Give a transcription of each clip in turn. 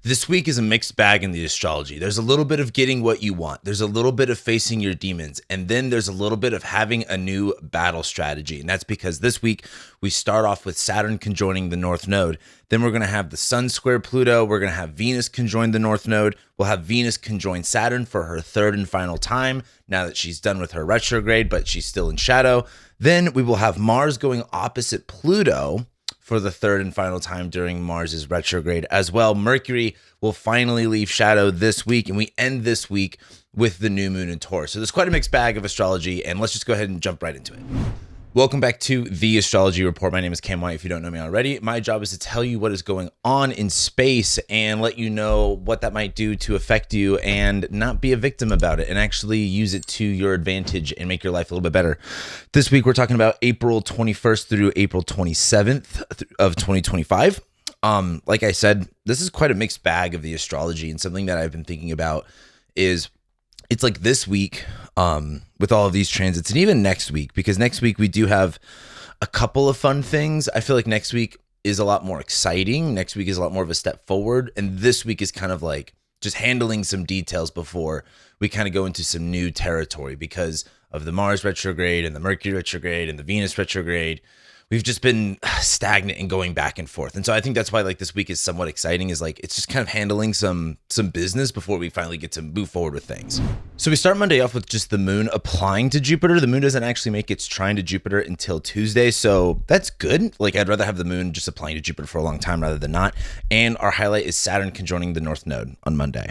This week is a mixed bag in the astrology. There's a little bit of getting what you want. There's a little bit of facing your demons. And then there's a little bit of having a new battle strategy. And that's because this week we start off with Saturn conjoining the North Node. Then we're going to have the Sun square Pluto. We're going to have Venus conjoin the North Node. We'll have Venus conjoin Saturn for her third and final time now that she's done with her retrograde, but she's still in shadow. Then we will have Mars going opposite Pluto for the third and final time during Mars's retrograde as well. Mercury will finally leave shadow this week, and we end this week with the new moon in Taurus. So there's quite a mixed bag of astrology, and let's just go ahead and jump right into it. Welcome back to the Astrology Report. My name is Cam White. If you don't know me already, my job is to tell you what is going on in space and let you know what that might do to affect you and not be a victim about it and actually use it to your advantage and make your life a little bit better. This week, we're talking about April 21st through April 27th of 2025. Like I said, this is quite a mixed bag of the astrology, and something that I've been thinking about is it's like this week with all of these transits, and even next week, because next week we do have a couple of fun things. I feel like next week is a lot more exciting. Next week is a lot more of a step forward. And this week is kind of like just handling some details before we kind of go into some new territory because of the Mars retrograde and the Mercury retrograde and the Venus retrograde. We've just been stagnant and going back and forth. And so I think that's why like this week is somewhat exciting, is like it's just kind of handling some business before we finally get to move forward with things. So we start Monday off with just the moon applying to Jupiter. The moon doesn't actually make its trine to Jupiter until Tuesday. So that's good. Like I'd rather have the moon just applying to Jupiter for a long time rather than not. And our highlight is Saturn conjoining the North Node on Monday.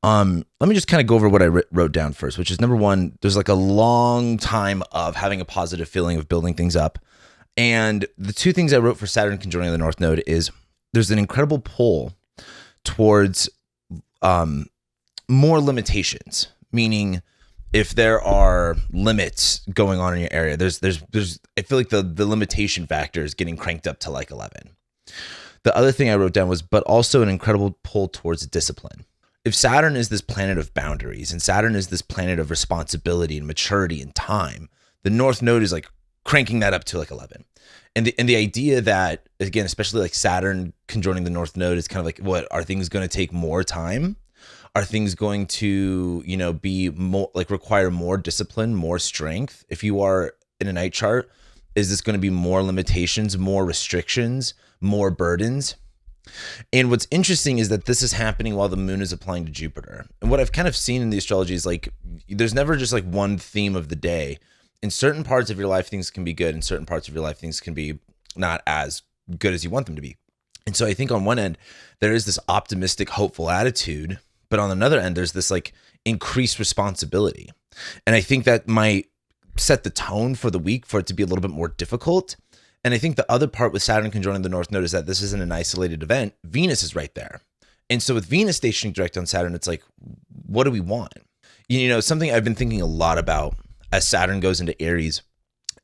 Let me just kind of go over what I wrote down first, which is number one, there's like a long time of having a positive feeling of building things up. And the two things I wrote for Saturn conjoining the North Node is there's an incredible pull towards more limitations, meaning if there are limits going on in your area, there's I feel like the limitation factor is getting cranked up to like 11. The other thing I wrote down was, but also an incredible pull towards discipline. If Saturn is this planet of boundaries and Saturn is this planet of responsibility and maturity and time, the North Node is like cranking that up to like 11. And the idea that, again, especially like Saturn conjoining the North Node is kind of like, what, are things going to take more time? Are things going to, be more like require more discipline, more strength? If you are in a night chart, is this going to be more limitations, more restrictions, more burdens? And what's interesting is that this is happening while the moon is applying to Jupiter. And what I've kind of seen in the astrology is like, there's never just like one theme of the day. In certain parts of your life, things can be good. In certain parts of your life, things can be not as good as you want them to be. And so I think on one end, there is this optimistic, hopeful attitude. But on another end, there's this like increased responsibility. And I think that might set the tone for the week for it to be a little bit more difficult. And I think the other part with Saturn conjoining the North Node is that this isn't an isolated event. Venus is right there. And so with Venus stationing direct on Saturn, it's like, what do we want? Something I've been thinking a lot about as Saturn goes into Aries,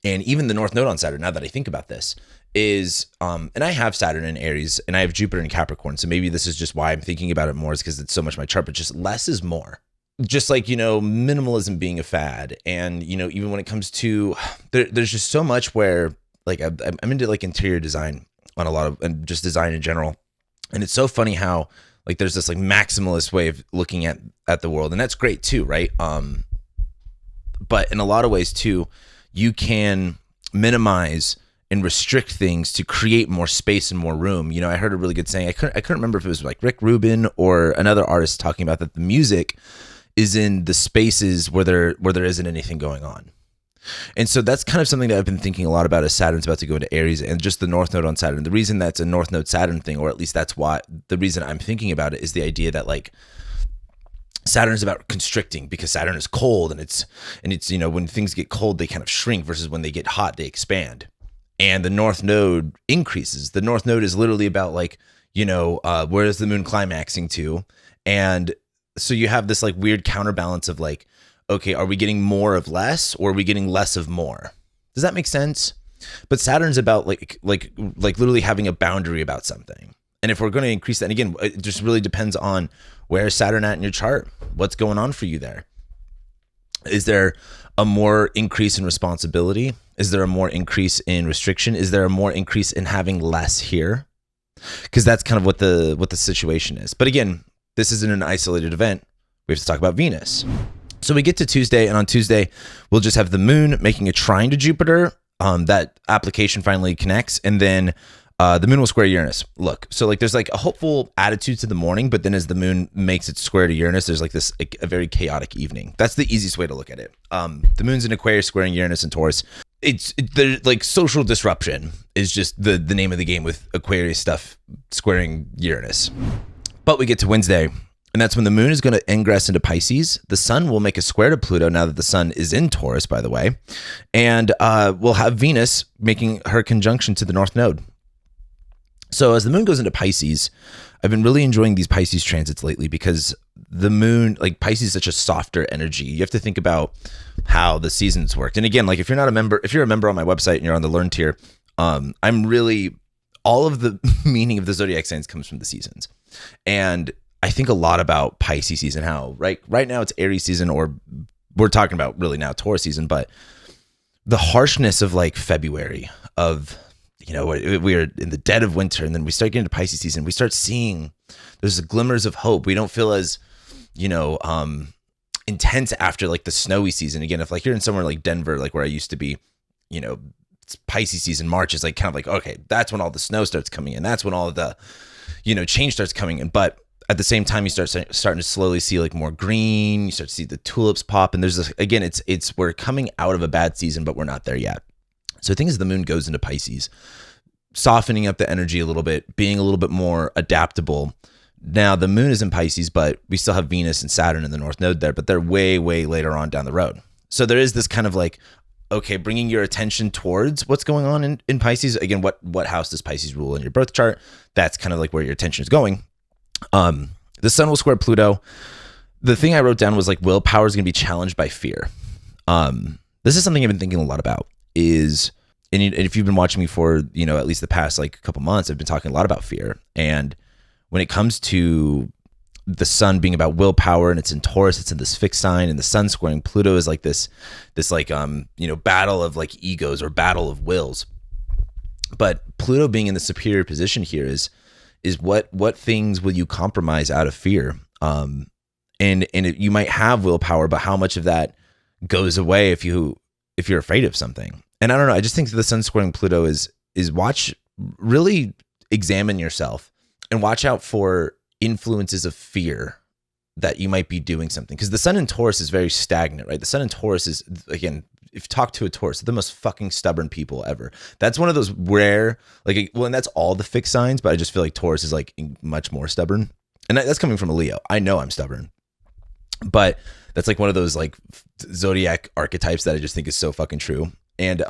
and even the North Node on Saturn, now that I think about this, is, and I have Saturn in Aries, and I have Jupiter in Capricorn, so maybe this is just why I'm thinking about it more, is because it's so much my chart, but just less is more. Just like, minimalism being a fad, and, even when it comes to, there's just so much where, like, I'm into, like, interior design on a lot of, and just design in general, and it's so funny how, like, there's this, like, maximalist way of looking at the world, and that's great, too, right? But in a lot of ways too, you can minimize and restrict things to create more space and more room. I heard a really good saying. I couldn't remember if it was like Rick Rubin or another artist talking about that the music is in the spaces where there isn't anything going on. And so that's kind of something that I've been thinking a lot about as Saturn's about to go into Aries, and just the North Node on Saturn. The reason that's a North Node Saturn thing, or at least that's why the reason I'm thinking about it, is the idea that like Saturn is about constricting, because Saturn is cold, and it's when things get cold, they kind of shrink, versus when they get hot, they expand. And the North Node increases. The North Node is literally about like, where is the moon climaxing to? And so you have this like weird counterbalance of like, okay, are we getting more of less, or are we getting less of more? Does that make sense? But Saturn's about like literally having a boundary about something. And if we're going to increase that, and again, it just really depends on where's Saturn at in your chart? What's going on for you there? Is there a more increase in responsibility? Is there a more increase in restriction? Is there a more increase in having less here? because that's kind of what the situation is. But again, this isn't an isolated event. We have to talk about Venus. So we get to Tuesday, and on Tuesday, we'll just have the moon making a trine to Jupiter. That application finally connects, and then the moon will square Uranus. Look, so like there's like a hopeful attitude to the morning, but then as the moon makes its square to Uranus, there's like this a very chaotic evening. That's the easiest way to look at it. The moon's in Aquarius squaring Uranus and Taurus. There's like social disruption is just the name of the game with Aquarius stuff squaring Uranus. But we get to Wednesday, and that's when the moon is going to ingress into Pisces. The sun will make a square to Pluto now that the sun is in Taurus, by the way. And we'll have Venus making her conjunction to the North Node. So as the moon goes into Pisces, I've been really enjoying these Pisces transits lately because the moon, like Pisces is such a softer energy. You have to think about how the seasons worked. And again, like if you're a member on my website and you're on the Learn tier, I'm really, all of the meaning of the zodiac signs comes from the seasons. And I think a lot about Pisces season, how right now it's Aries season, or we're talking about really now Taurus season, but the harshness of like February of, you know, we are in the dead of winter, and then we start getting to Pisces season. We start seeing there's glimmers of hope. We don't feel as, you know, intense after like the snowy season. Again, if like you're in somewhere like Denver, like where I used to be, you know, it's Pisces season, March is like kind of like, okay, that's when all the snow starts coming in. That's when all of the, you know, change starts coming in. But at the same time, you starting to slowly see like more green. You start to see the tulips pop, and there's this, again, it's we're coming out of a bad season, but we're not there yet. So the thing is, the moon goes into Pisces, softening up the energy a little bit, being a little bit more adaptable. Now the moon is in Pisces, but we still have Venus and Saturn in the North Node there, but they're way, way later on down the road. So there is this kind of like, okay, bringing your attention towards what's going on in Pisces. Again, what house does Pisces rule in your birth chart? That's kind of like where your attention is going. The sun will square Pluto. The thing I wrote down was like willpower is going to be challenged by fear. This is something I've been thinking a lot about is, and if you've been watching me for, you know, at least the past like couple months, I've been talking a lot about fear. And when it comes to the sun being about willpower, and it's in Taurus, it's in this fixed sign, and the sun squaring Pluto is like this like, you know, battle of like egos or battle of wills. But Pluto being in the superior position here is what things will you compromise out of fear? And you might have willpower, but how much of that goes away if you're afraid of something? And I don't know. I just think that the sun squaring Pluto is really examine yourself and watch out for influences of fear that you might be doing something. Because the sun in Taurus is very stagnant, right? The sun in Taurus is, again, if you talk to a Taurus, they're the most fucking stubborn people ever. That's one of those rare, like, well, and that's all the fixed signs, but I just feel like Taurus is like much more stubborn. And that's coming from a Leo. I know I'm stubborn, but that's like one of those like zodiac archetypes that I just think is so fucking true. And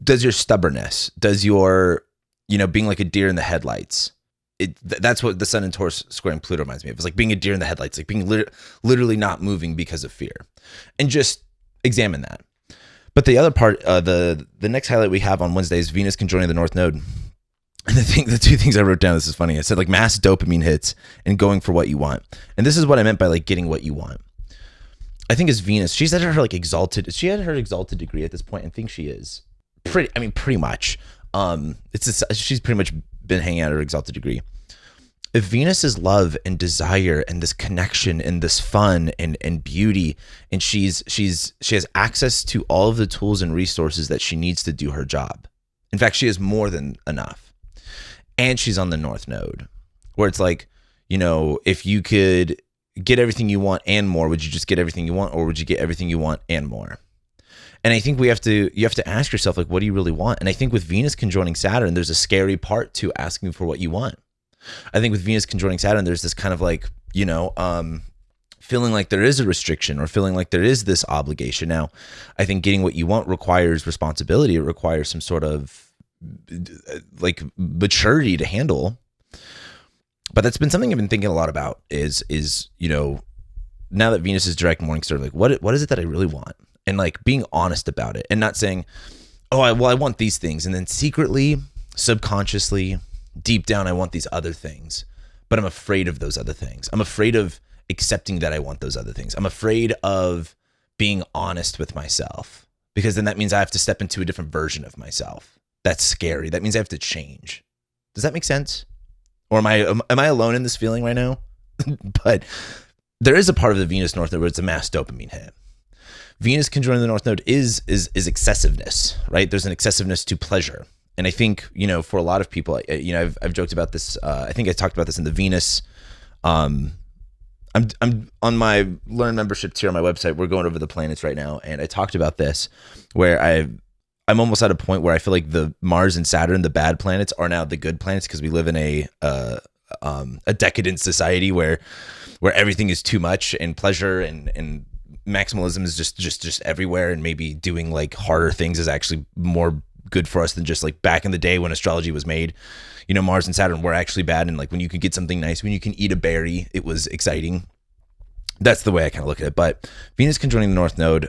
does your stubbornness, does your, you know, being like a deer in the headlights, that's what the sun in Taurus squaring Pluto reminds me of. It's like being a deer in the headlights, like being literally not moving because of fear. And just examine that. But the other part, the next highlight we have on Wednesday is Venus conjoining the North Node. And the two things I wrote down, this is funny. I said like mass dopamine hits and going for what you want. And this is what I meant by like getting what you want. I think as Venus, she's at her like exalted degree at this point, and think she is pretty much. She's pretty much been hanging out at her exalted degree. If Venus is love and desire and this connection and this fun and beauty, and she has access to all of the tools and resources that she needs to do her job. In fact, she has more than enough. And she's on the North Node, where it's like, you know, if you could get everything you want and more, would you just get everything you want, or would you get everything you want and more? And I think you have to ask yourself, like, what do you really want? And I think with Venus conjoining Saturn, there's a scary part to asking for what you want. I think with Venus conjoining Saturn, there's this kind of like, you know, feeling like there is a restriction or feeling like there is this obligation. Now, I think getting what you want requires responsibility. It requires some sort of like maturity to handle. But that's been something I've been thinking a lot about is, you know, now that Venus is direct morning star, like what is it that I really want? And like being honest about it and not saying, oh, I want these things. And then secretly, subconsciously, deep down, I want these other things, but I'm afraid of those other things. I'm afraid of accepting that I want those other things. I'm afraid of being honest with myself, because then that means I have to step into a different version of myself. That's scary. That means I have to change. Does that make sense? Or am I alone in this feeling right now? But there is a part of the Venus North Node where it's a mass dopamine hit. Venus conjoining the North Node is excessiveness, right? There's an excessiveness to pleasure. And I think, for a lot of people, I've joked about this. I think I talked about this in the Venus. I'm on my Learn membership tier on my website. We're going over the planets right now. And I talked about this where I'm almost at a point where I feel like the Mars and Saturn, the bad planets, are now the good planets because we live in a decadent society where everything is too much and pleasure and maximalism is just everywhere, and maybe doing like harder things is actually more good for us than just like back in the day when astrology was made. Mars and Saturn were actually bad, and like when you could get something nice, when you can eat a berry, it was exciting. That's the way I kind of look at it. But Venus conjoining the North Node,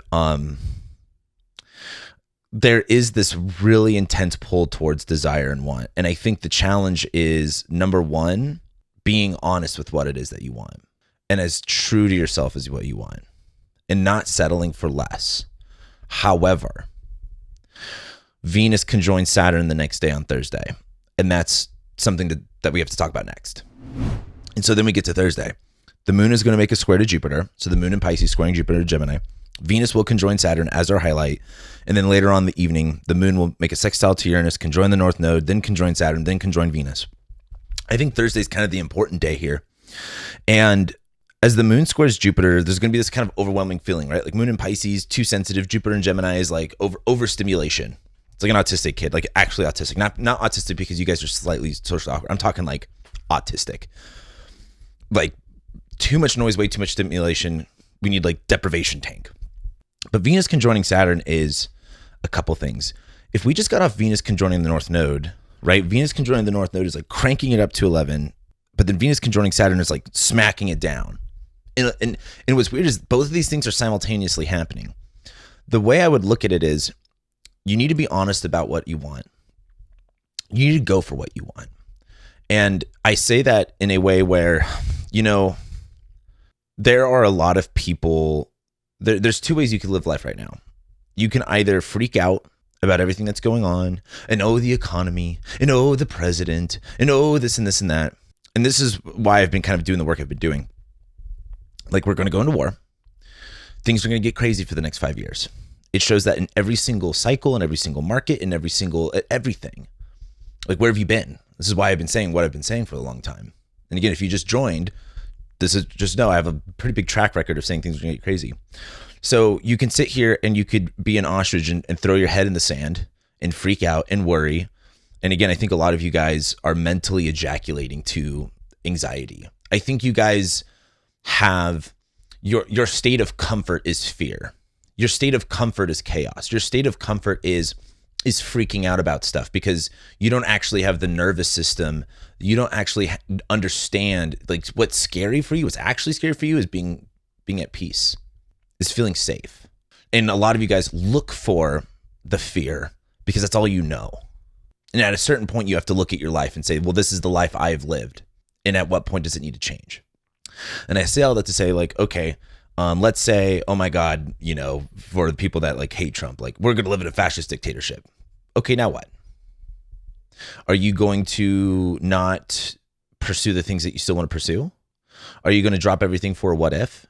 there is this really intense pull towards desire and want. And I think the challenge is, number one, being honest with what it is that you want and as true to yourself as what you want and not settling for less. However, Venus conjoins Saturn the next day on Thursday. And that's something that we have to talk about next. And so then we get to Thursday. The moon is going to make a square to Jupiter. So the moon in Pisces squaring Jupiter to Gemini. Venus will conjoin Saturn as our highlight. And then later on in the evening, the moon will make a sextile to Uranus, conjoin the North Node, then conjoin Saturn, then conjoin Venus. I think Thursday is kind of the important day here. And as the moon squares Jupiter, there's going to be this kind of overwhelming feeling, right? Like moon in Pisces, too sensitive. Jupiter in Gemini is like overstimulation. It's like an autistic kid, like actually autistic. Not autistic because you guys are slightly social awkward. I'm talking like autistic. Like too much noise, way too much stimulation. We need like deprivation tank. But Venus conjoining Saturn is a couple things. If we just got off Venus conjoining the North Node, right? Venus conjoining the North Node is like cranking it up to 11, but then Venus conjoining Saturn is like smacking it down. And what's weird is both of these things are simultaneously happening. The way I would look at it is you need to be honest about what you want. You need to go for what you want. And I say that in a way where, there are a lot of people, there's two ways you can live life right now. You can either freak out about everything that's going on and the economy and the president and this and this and that. And this is why I've been kind of doing the work I've been doing. Like we're going to go into war. Things are going to get crazy for the next 5 years. It shows that in every single cycle, in every single market, in every single everything. Like where have you been? This is why I've been saying what I've been saying for a long time. And again, if you just joined, this is just know I have a pretty big track record of saying things are going to get crazy. So you can sit here and you could be an ostrich and throw your head in the sand and freak out and worry. And again, I think a lot of you guys are mentally ejaculating to anxiety. I think you guys have your state of comfort is fear. Your state of comfort is chaos. Your state of comfort is freaking out about stuff because you don't actually have the nervous system. You don't actually understand like what's scary for you. What's actually scary for you is being at peace, is feeling safe. And a lot of you guys look for the fear because that's all you know. And at a certain point, you have to look at your life and say, well, this is the life I've lived. And at what point does it need to change? And I say all that to say like, okay, let's say, oh my God, for the people that like hate Trump, like we're going to live in a fascist dictatorship. Okay, now what? Are you going to not pursue the things that you still want to pursue? Are you going to drop everything for a what if?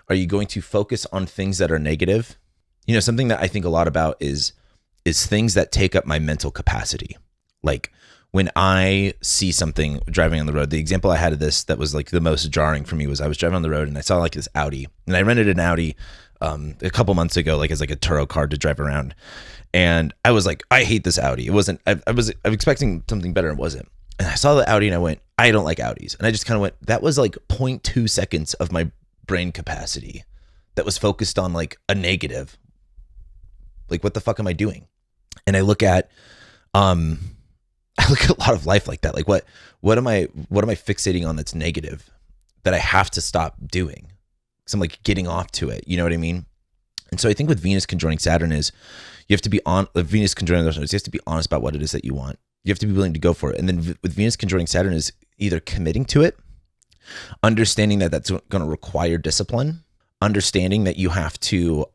Are you going to focus on things that are negative? Something that I think a lot about is things that take up my mental capacity. Like when I see something driving on the road, the example I had of this that was like the most jarring for me was I was driving on the road and I saw like this Audi, and I rented an Audi a couple months ago, like as like a Turo car to drive around. And I was like, I hate this Audi. It wasn't, I was expecting something better. It wasn't. And I saw the Audi and I went, I don't like Audis. And I just kind of went, that was like 0.2 seconds of my brain capacity that was focused on like a negative. Like, what the fuck am I doing? And I look at a lot of life like that. Like what am I fixating on that's negative that I have to stop doing? Because I'm like getting off to it. You know what I mean? And so I think with Venus conjoining Saturn is you have to be on Venus conjoining those nodes. You have to be honest about what it is that you want. You have to be willing to go for it. And then with Venus conjoining Saturn is either committing to it, understanding that that's going to require discipline, understanding that you have to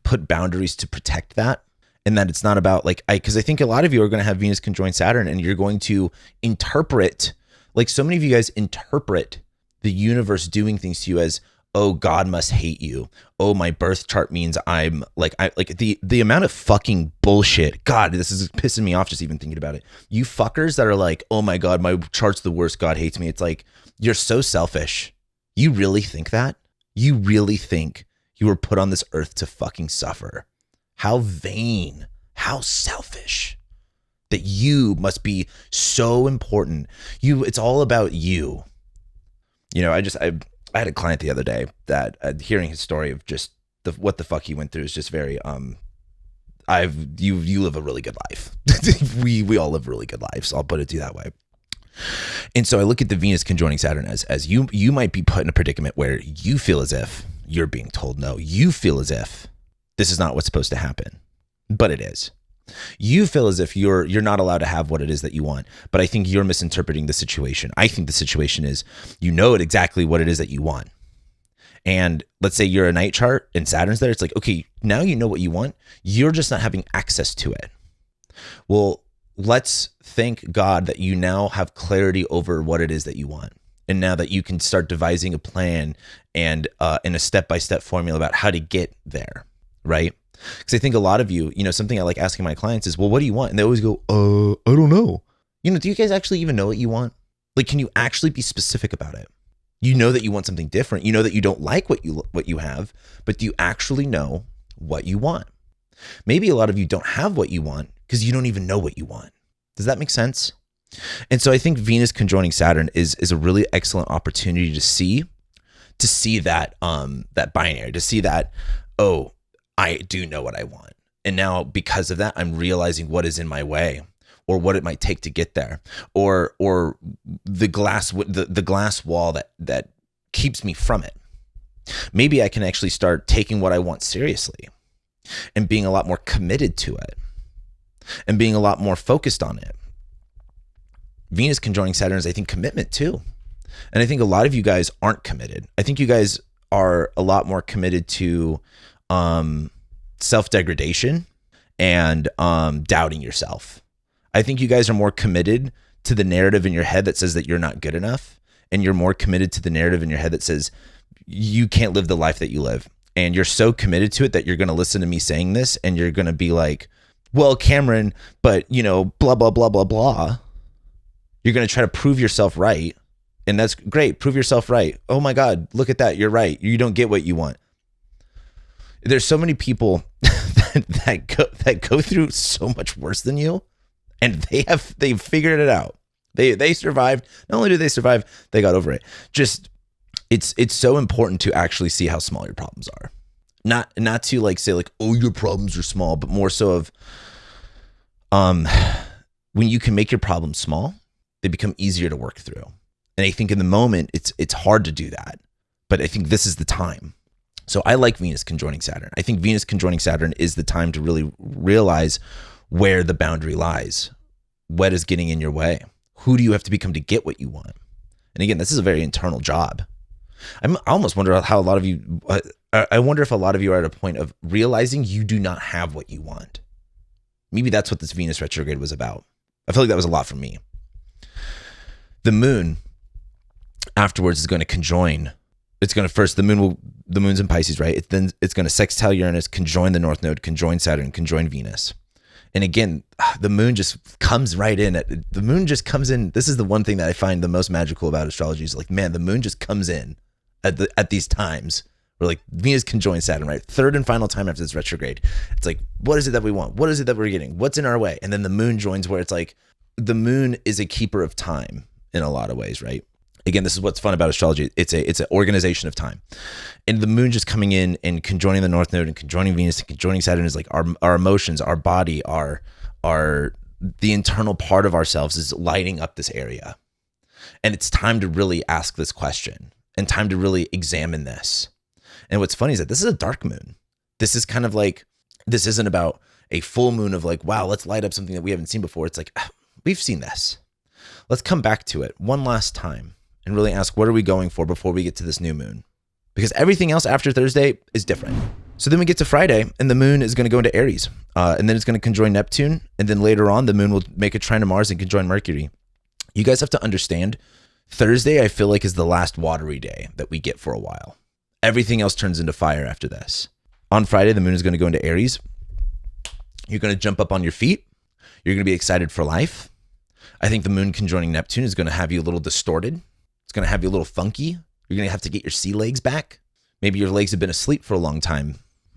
put boundaries to protect that, and that it's not about like, because I think a lot of you are going to have Venus conjoined Saturn, and you're going to interpret, like so many of you guys interpret the universe doing things to you as, oh, God must hate you. Oh, my birth chart means I'm like, the amount of fucking bullshit. God, this is pissing me off just even thinking about it. You fuckers that are like, oh my God, my chart's the worst. God hates me. It's like, you're so selfish. You really think that? You really think you were put on this earth to fucking suffer? How vain, how selfish that you must be so important. It's all about you. You know, I had a client the other day that hearing his story of just what the fuck he went through is just very you live a really good life. we all live really good lives. I'll put it to you that way. And so I look at the Venus conjoining Saturn as you might be put in a predicament where you feel as if you're being told no. You feel as if this is not what's supposed to happen, but it is. You feel as if you're not allowed to have what it is that you want, but I think you're misinterpreting the situation. I think the situation is, you know it exactly what it is that you want. And let's say you're a night chart and Saturn's there. It's like, okay, now you know what you want. You're just not having access to it. Well, let's thank God that you now have clarity over what it is that you want. And now that you can start devising a plan and in a step-by-step formula about how to get there, right? Because I think a lot of you, something I like asking my clients is, well, what do you want? And they always go, I don't know. Do you guys actually even know what you want? Like, can you actually be specific about it? You know that you want something different. You know that you don't like what you have, but do you actually know what you want? Maybe a lot of you don't have what you want because you don't even know what you want. Does that make sense? And so I think Venus conjoining Saturn is a really excellent opportunity to see that that binary, to see that, oh, I do know what I want. And now because of that, I'm realizing what is in my way or what it might take to get there, or the glass wall that keeps me from it. Maybe I can actually start taking what I want seriously and being a lot more committed to it and being a lot more focused on it. Venus conjoining Saturn is, I think, commitment too. And I think a lot of you guys aren't committed. I think you guys are a lot more committed to self-degradation and doubting yourself. I think you guys are more committed to the narrative in your head that says that you're not good enough, and you're more committed to the narrative in your head that says you can't live the life that you live. And you're so committed to it that you're going to listen to me saying this and you're going to be like, well, Cameron, but blah, blah, blah, blah, blah. You're going to try to prove yourself right. And that's great. Prove yourself right. Oh my God, look at that. You're right. You don't get what you want. There's so many people that go through so much worse than you, and they've figured it out. They survived. Not only did they survive, they got over it. Just it's so important to actually see how small your problems are. Not to like say like, oh, your problems are small, but more so of when you can make your problems small, they become easier to work through. And I think in the moment it's hard to do that, but I think this is the time. So I like Venus conjoining Saturn. I think Venus conjoining Saturn is the time to really realize where the boundary lies. What is getting in your way? Who do you have to become to get what you want? And again, this is a very internal job. I almost wonder how a lot of you, I wonder if a lot of you are at a point of realizing you do not have what you want. Maybe that's what this Venus retrograde was about. I feel like that was a lot for me. The moon afterwards is going to conjoin. It's going to first, the moon's in Pisces, right? Then it's going to sextile Uranus, conjoin the North Node, conjoin Saturn, conjoin Venus. And again, the moon just comes right in. The moon just comes in. This is the one thing that I find the most magical about astrology is like, man, the moon just comes in at these times. We're like, Venus conjoins Saturn, right? Third and final time after this retrograde. It's like, what is it that we want? What is it that we're getting? What's in our way? And then the moon joins, where it's like, the moon is a keeper of time in a lot of ways, right? Again, this is what's fun about astrology. It's an organization of time. And the moon just coming in and conjoining the North Node and conjoining Venus and conjoining Saturn is like our emotions, our body, our the internal part of ourselves is lighting up this area. And it's time to really ask this question and time to really examine this. And what's funny is that this is a dark moon. This is kind of like, this isn't about a full moon of like, wow, let's light up something that we haven't seen before. It's like, we've seen this. Let's come back to it one last time and really ask, what are we going for before we get to this new moon? Because everything else after Thursday is different. So then we get to Friday, and the moon is going to go into Aries, and then it's going to conjoin Neptune, and then later on, the moon will make a trine to Mars and conjoin Mercury. You guys have to understand, Thursday, I feel like, is the last watery day that we get for a while. Everything else turns into fire after this. On Friday, the moon is going to go into Aries. You're going to jump up on your feet. You're going to be excited for life. I think the moon conjoining Neptune is going to have you a little distorted. It's going to have you a little funky. You're going to have to get your sea legs back. Maybe your legs have been asleep for a long time.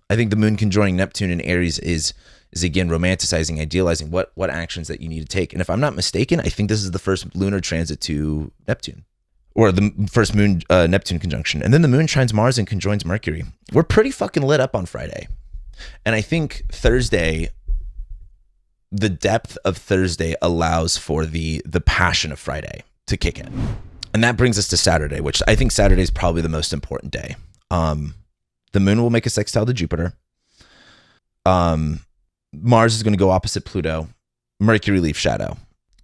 I think the moon conjoining Neptune in Aries is again romanticizing, idealizing what actions that you need to take. And if I'm not mistaken, I think this is the first lunar transit to Neptune, or the first moon Neptune conjunction. And then the moon trines Mars and conjoins Mercury. We're pretty fucking lit up on Friday. And I think Thursday, the depth of Thursday allows for the passion of Friday to kick in. And that brings us to Saturday, which I think Saturday is probably the most important day. The moon will make a sextile to Jupiter. Mars is going to go opposite Pluto. Mercury leaves shadow.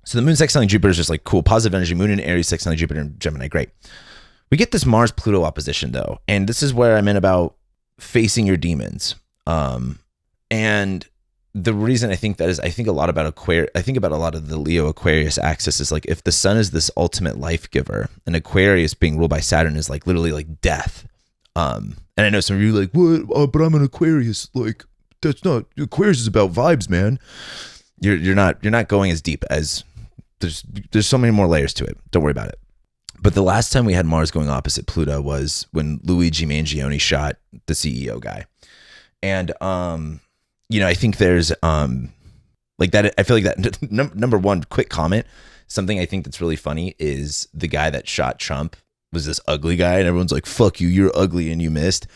So the moon sextiling Jupiter is just like cool, positive energy. Moon in Aries sextiling Jupiter and Gemini, great. We get this Mars-Pluto opposition though, and this is where I'm in about facing your demons. And the reason I think that is, I think a lot about Aquarius. I think about a lot of the Leo Aquarius axis is like, if the sun is this ultimate life giver, and Aquarius being ruled by Saturn is like literally like death. And I know some of you are like, what? But I'm an Aquarius. Like, that's not, Aquarius is about vibes, man. You're not going as deep as there's so many more layers to it. Don't worry about it. But the last time we had Mars going opposite Pluto was when Luigi Mangione shot the CEO guy. And, I think there's, like that, I feel like that number one, quick comment, something I think that's really funny is the guy that shot Trump was this ugly guy, and everyone's like, fuck you, you're ugly and you missed.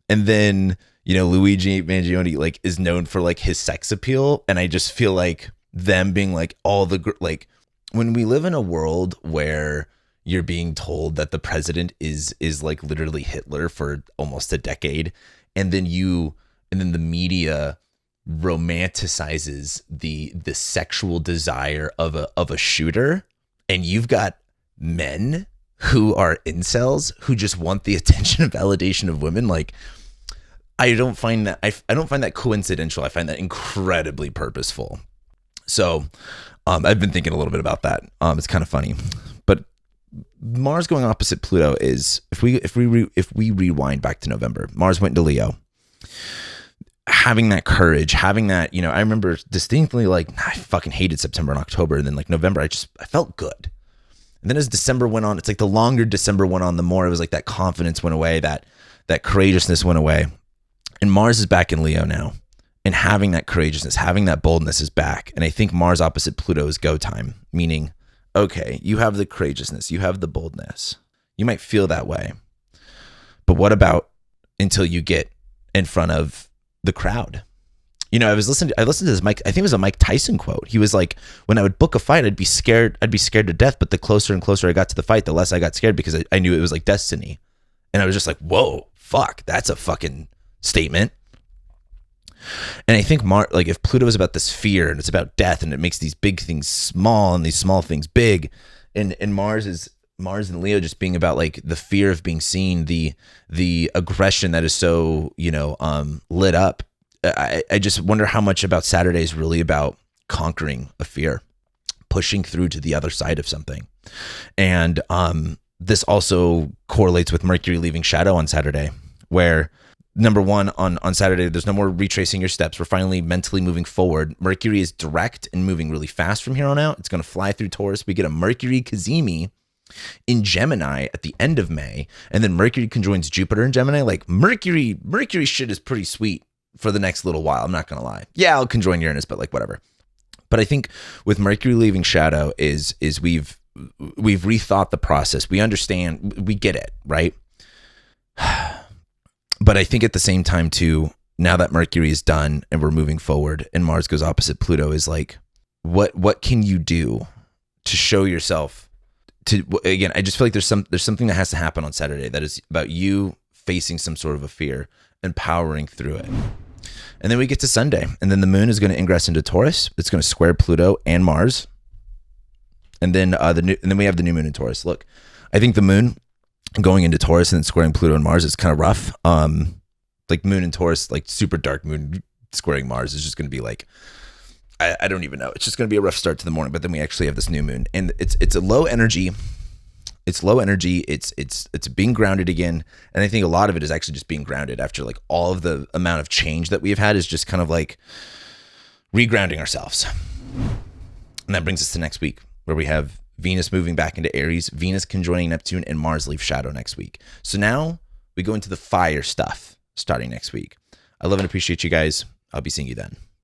And then, Luigi Mangione like is known for like his sex appeal. And I just feel like them being like like when we live in a world where you're being told that the president is like literally Hitler for almost a decade. And then the media romanticizes the sexual desire of a shooter. And you've got men who are incels who just want the attention and validation of women. Like, I don't find that coincidental. I find that incredibly purposeful. So I've been thinking a little bit about that. It's kind of funny, but Mars going opposite Pluto is, if we rewind back to November, Mars went into Leo. Having that courage, having that, I remember distinctly like I fucking hated September and October, and then like November, I felt good. And then as December went on, it's like the longer December went on, the more it was like that confidence went away, that courageousness went away. And Mars is back in Leo now. And having that courageousness, having that boldness is back. And I think Mars opposite Pluto is go time, meaning, okay, you have the courageousness, you have the boldness. You might feel that way. But what about until you get in front of the crowd? I listened to this Mike, I think it was a Mike Tyson quote. He was like, when I would book a fight, I'd be scared to death, but the closer and closer I got to the fight, the less I got scared, because I knew it was like destiny. And I was just like, whoa, fuck, that's a fucking statement. And I think like if Pluto is about this fear and it's about death and it makes these big things small and these small things big, and Mars and Leo just being about like the fear of being seen, the aggression that is so, lit up. I just wonder how much about Saturday is really about conquering a fear, pushing through to the other side of something. And this also correlates with Mercury leaving shadow on Saturday, where number one, on Saturday, there's no more retracing your steps. We're finally mentally moving forward. Mercury is direct and moving really fast from here on out. It's going to fly through Taurus. We get a Mercury Cazimi in Gemini at the end of May, and then Mercury conjoins Jupiter in Gemini. Like Mercury shit is pretty sweet for the next little while. I'm not going to lie. Yeah, I'll conjoin Uranus, but like whatever. But I think with Mercury leaving shadow is we've rethought the process. We understand, we get it, right? But I think at the same time too, now that Mercury is done and we're moving forward and Mars goes opposite Pluto, is like, what can you do to show yourself to, again, I just feel like there's something that has to happen on Saturday that is about you facing some sort of a fear and powering through it. And then we get to Sunday, and then the moon is going to ingress into Taurus. It's going to square Pluto and Mars. And then then we have the new moon in Taurus. Look, I think the moon going into Taurus and then squaring Pluto and Mars is kind of rough. like Moon and Taurus, like super dark Moon squaring Mars is just going to be like, I don't even know. It's just going to be a rough start to the morning. But then we actually have this new moon, and it's a low energy. It's low energy. It's being grounded again, and I think a lot of it is actually just being grounded after like all of the amount of change that we've had is just kind of like regrounding ourselves. And that brings us to next week, where we have Venus moving back into Aries, Venus conjoining Neptune, and Mars leave shadow next week. So now we go into the fire stuff starting next week. I love and appreciate you guys. I'll be seeing you then.